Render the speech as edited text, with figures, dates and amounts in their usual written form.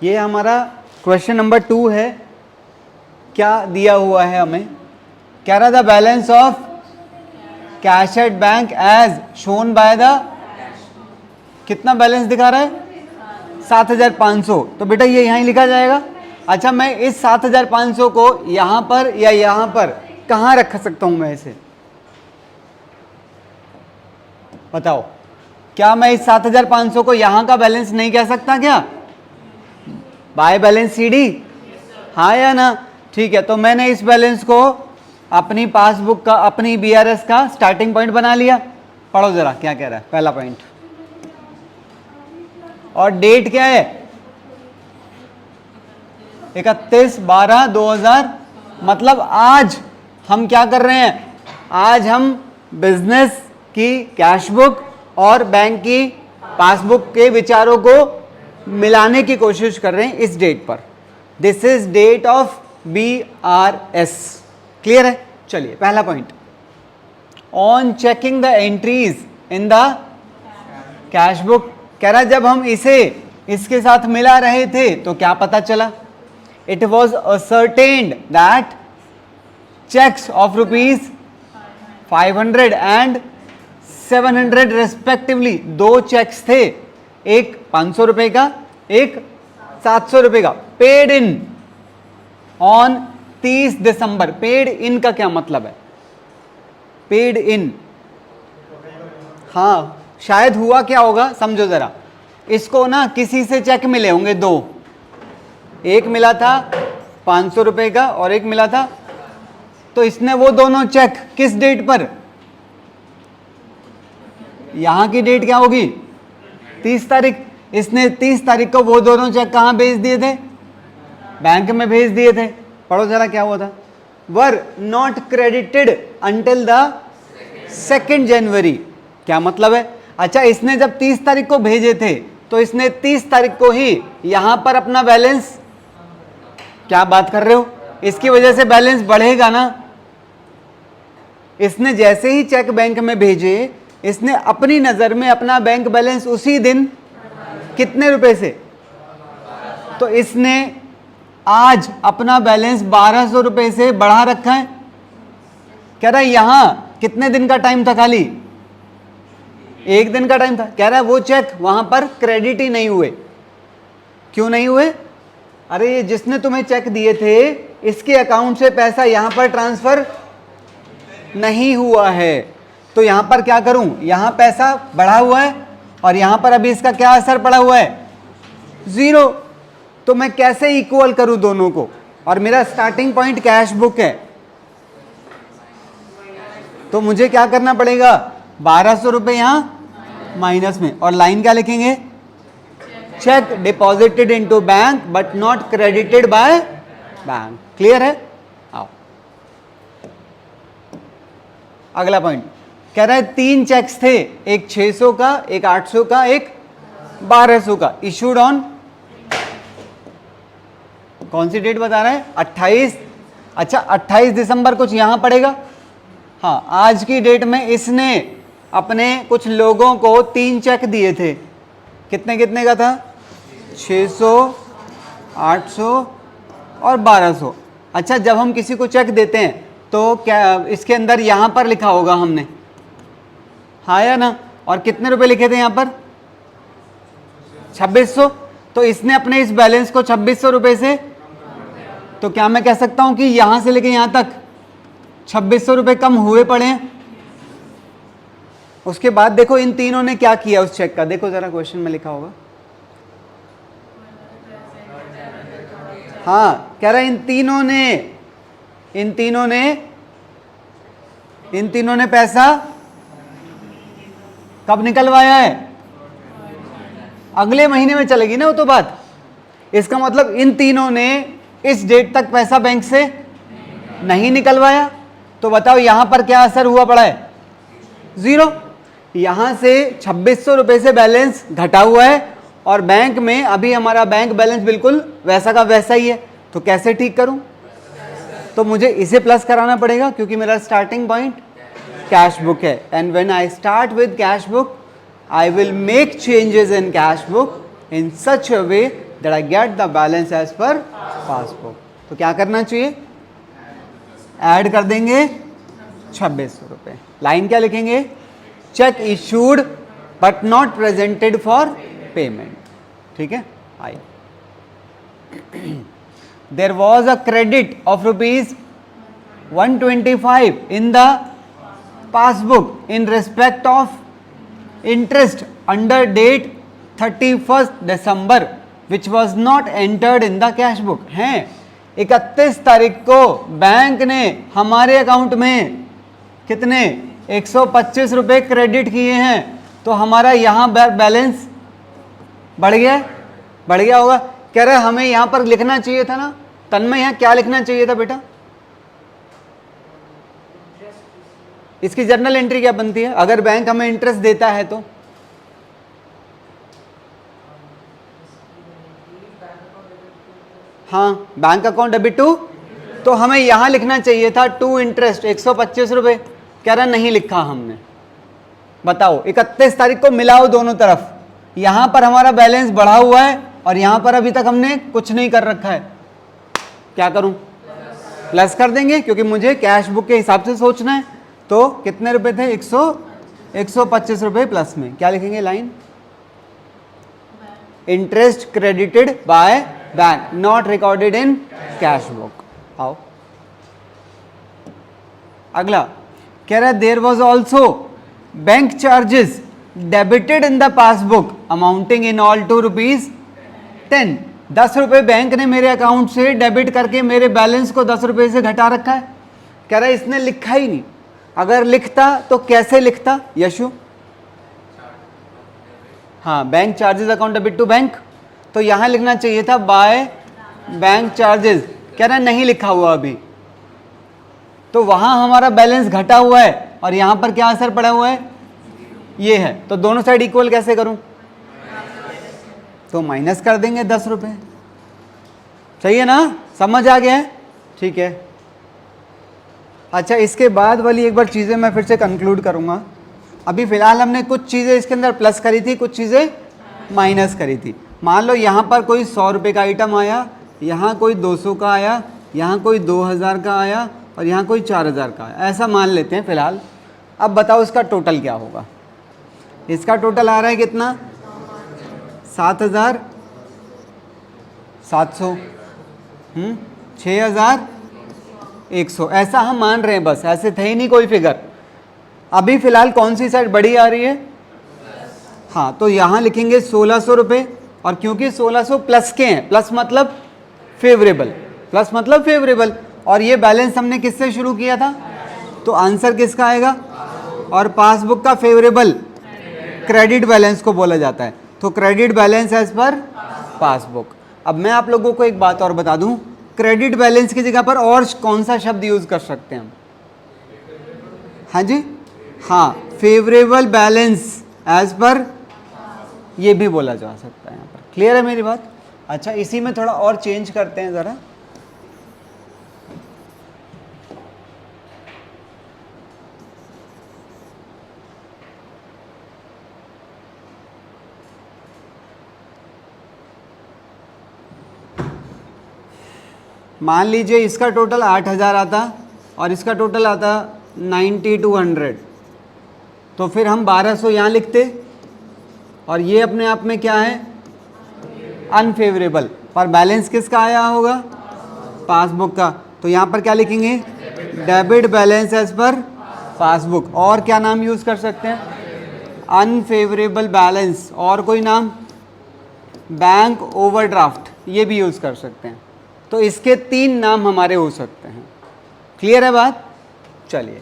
ये हमारा question number 2 है। क्या दिया हुआ है हमें? कह रहा था balance of cash at bank as shown by the, कितना बैलेंस दिखा रहा है? 7,500। तो बेटा ये यहाँ ही लिखा जाएगा। अच्छा, मैं इस 7,500 को यहाँ पर या यहाँ पर कहाँ रख सकता हूँ मैं इसे? बताओ, क्या मैं इस 7,500 को यहाँ का बैलेंस नहीं कह सकता क्या? बाय बैलेंस सीडी, हाँ या ना? ठीक है, तो मैंने इस बैलेंस को अपनी पासबुक का, अपनी बीआरएस का स्टार्टिंग पॉइंट बना लिया। पढ़ो जरा क्या कह रहा है पहला पॉइंट। और डेट क्या है? 31/12/2000। मतलब आज हम क्या कर रहे हैं? आज हम बिजनेस की कैश बुक और बैंक की पासबुक के विचारों को मिलाने की कोशिश कर रहे हैं इस डेट पर। This is date of BRS। Clear है? चलिए पहला point, on checking the entries in the cash book. कह रहा जब हम इसे इसके साथ मिला रहे थे तो क्या पता चला? It was ascertained that cheques of ₹500 and 700 respectively, दो चेक्स थे, एक 500 रुपए का, एक 700 रुपए का, paid in on 30 December. Paid in का क्या मतलब है? पेड इन, हाँ शायद हुआ क्या होगा समझो जरा। इसको ना किसी से चेक मिले होंगे दो, एक मिला था 500 रुपए का और एक मिला था, तो इसने वो दोनों चेक किस डेट पर, यहां की डेट क्या होगी? 30 तारीख। इसने 30 तारीख को वो दोनों चेक कहां भेज दिए थे? बैंक में भेज दिए थे। पढ़ो जरा क्या हुआ था। Were not credited until the 2 जनवरी। क्या मतलब है? अच्छा, इसने जब 30 तारीख को भेजे थे तो इसने 30 तारीख को ही यहां पर अपना बैलेंस, क्या बात कर रहे हो, इसकी वजह से बैलेंस बढ़ेगा ना। इसने जैसे ही चेक बैंक में भेजे, इसने अपनी नजर में अपना बैंक बैलेंस उसी दिन कितने रुपए से, तो इसने आज अपना बैलेंस 1200 रुपए से बढ़ा रखा है। कह रहा है यहां कितने दिन का टाइम था? खाली एक दिन का टाइम था। कह रहा है वो चेक वहां पर क्रेडिट ही नहीं हुए। क्यों नहीं हुए? अरे ये जिसने तुम्हें चेक दिए थे इसके अकाउंट से पैसा यहां पर ट्रांसफर नहीं हुआ है। तो यहां पर क्या करूं? यहां पैसा बढ़ा हुआ है और यहां पर अभी इसका क्या असर पड़ा हुआ है? 0। तो मैं कैसे इक्वल करूं दोनों को? और मेरा स्टार्टिंग पॉइंट कैश बुक है, तो मुझे क्या करना पड़ेगा? 1200 रुपए यहां माइनस में, और लाइन क्या लिखेंगे? Check deposited into bank but not credited by bank. Clear है? आओ अगला पॉइंट। कह रहा है 3 चेक्स थे, एक 600 का, एक 800 का, एक 1200 का, इशूड ऑन, कौन सी डेट बता रहा है? 28। अच्छा, 28 दिसंबर कुछ यहां पड़ेगा। हाँ, आज की डेट में इसने अपने कुछ लोगों को 3 चेक दिए थे। कितने कितने का था? 600, 800 और 1200। अच्छा, जब हम किसी को चेक देते हैं तो क्या इसके अंदर यहां पर लिखा होगा हमने, हाँ या ना? और कितने रुपए लिखे थे यहां पर? 2600। तो इसने अपने इस बैलेंस को 2600 रुपए से, तो क्या मैं कह सकता हूं कि यहां से लेके यहां तक 2600 रुपए कम हुए पड़े हैं? उसके बाद देखो इन तीनों ने क्या किया उस चेक का, देखो जरा क्वेश्चन में लिखा होगा। हाँ, कह रहा है इन तीनों ने पैसा कब निकलवाया है? अगले महीने में चलेगी ना वो तो बात। इसका मतलब इन तीनों ने इस डेट तक पैसा बैंक से नहीं निकलवाया। तो बताओ यहां पर क्या असर हुआ पड़ा है? 0। यहां से 2600 रुपए से बैलेंस घटा हुआ है और बैंक में अभी हमारा बैंक बैलेंस बिल्कुल वैसा का वैसा ही है। तो कैसे ठीक करूं? तो मुझे इसे प्लस कराना पड़ेगा क्योंकि मेरा स्टार्टिंग पॉइंट कैश बुक है। And when I start with cash book, I will make changes in cash book in such a way that I get the balance as per passbook. तो क्या करना चाहिए, add कर देंगे 2600 रुपये। Line क्या लिखेंगे, cheque issued but not presented for payment. ठीक है, I there was a credit of ₹125 in the passbook in respect of interest under date 31st December which was not entered in the cash book। हैं 31 तारीख को bank ने हमारे account में कितने 125 रुपये क्रेडिट किए हैं, तो हमारा यहाँ बैलेंस बढ़ गया होगा। कह रहे हमें यहाँ पर लिखना चाहिए था ना, तन्मय यहाँ क्या लिखना चाहिए था बेटा, इसकी जर्नल एंट्री क्या बनती है अगर बैंक हमें इंटरेस्ट देता है तो? हाँ, बैंक अकाउंट डेबिट टू, तो हमें यहां लिखना चाहिए था टू इंटरेस्ट 125 रुपये। कह रहा नहीं लिखा हमने, बताओ 31 तारीख को मिलाओ दोनों तरफ, यहां पर हमारा बैलेंस बढ़ा हुआ है और यहां पर अभी तक हमने कुछ नहीं कर रखा है। क्या करूं, प्लस कर देंगे क्योंकि मुझे कैश बुक के हिसाब से सोचना है। तो कितने रुपए थे, 125 रुपये प्लस में क्या लिखेंगे, line interest credited by bank not recorded in cash book. आओ अगला, कह रहा है there was also bank charges debited in the passbook amounting in all to ₹10। 10 रुपये बैंक ने मेरे अकाउंट से डेबिट करके मेरे बैलेंस को 10 रुपये से घटा रखा है। कह रहा है इसने लिखा ही नहीं, अगर लिखता तो कैसे लिखता यशु? हाँ, bank charges account debit to bank, तो यहां लिखना चाहिए था बाय बैंक चार्जेस। कह रहा है नहीं लिखा हुआ अभी, तो वहां हमारा बैलेंस घटा हुआ है और यहां पर क्या असर पड़ा हुआ है, ये है। तो दोनों साइड इक्वल कैसे करूं, तो माइनस कर देंगे 10 रुपये। सही है ना, समझ आ गया है? ठीक है। अच्छा, इसके बाद वाली एक बार चीज़ें मैं फिर से कंक्लूड करूँगा। अभी फ़िलहाल हमने कुछ चीज़ें इसके अंदर प्लस करी थी, कुछ चीज़ें माइनस करी थी। मान लो यहाँ पर कोई 100 रुपये का आइटम आया, यहाँ कोई 200 का आया, यहाँ कोई 2000 का आया और यहाँ कोई 4000 का आया, ऐसा मान लेते हैं फ़िलहाल। अब बताओ इसका टोटल क्या होगा। इसका टोटल आ रहा है कितना, 7700, 6100, ऐसा हम मान रहे हैं, बस ऐसे थे ही नहीं कोई फिगर। अभी फ़िलहाल कौन सी साइड बड़ी आ रही है, हाँ, तो यहाँ लिखेंगे 1600 रुपये। और क्योंकि 1600 प्लस के हैं, प्लस मतलब फेवरेबल, और ये बैलेंस हमने किससे शुरू किया था, तो आंसर किसका आएगा, और पासबुक का फेवरेबल क्रेडिट बैलेंस को बोला जाता है। तो credit balance as per passbook. अब मैं आप लोगों को एक बात और बता दूं, क्रेडिट बैलेंस की जगह पर और कौन सा शब्द यूज कर सकते हैं हम, हाँ जी, हाँ, फेवरेबल बैलेंस एज पर, ये भी बोला जा सकता है यहाँ पर। क्लियर है मेरी बात? अच्छा, इसी में थोड़ा और चेंज करते हैं ज़रा। मान लीजिए इसका टोटल 8000 आता और इसका टोटल आता 9200, तो फिर हम 1200 यहाँ लिखते और ये अपने आप में क्या है, अनफेवरेबल। पर बैलेंस किसका आया होगा, पासबुक का। तो यहाँ पर क्या लिखेंगे, debit balance as per passbook. और क्या नाम यूज़ कर सकते हैं, अनफेवरेबल बैलेंस, और कोई नाम, बैंक ओवरड्राफ्ट, ये भी यूज़ कर सकते हैं। तो इसके 3 नाम हमारे हो सकते हैं। क्लियर है बात? चलिए।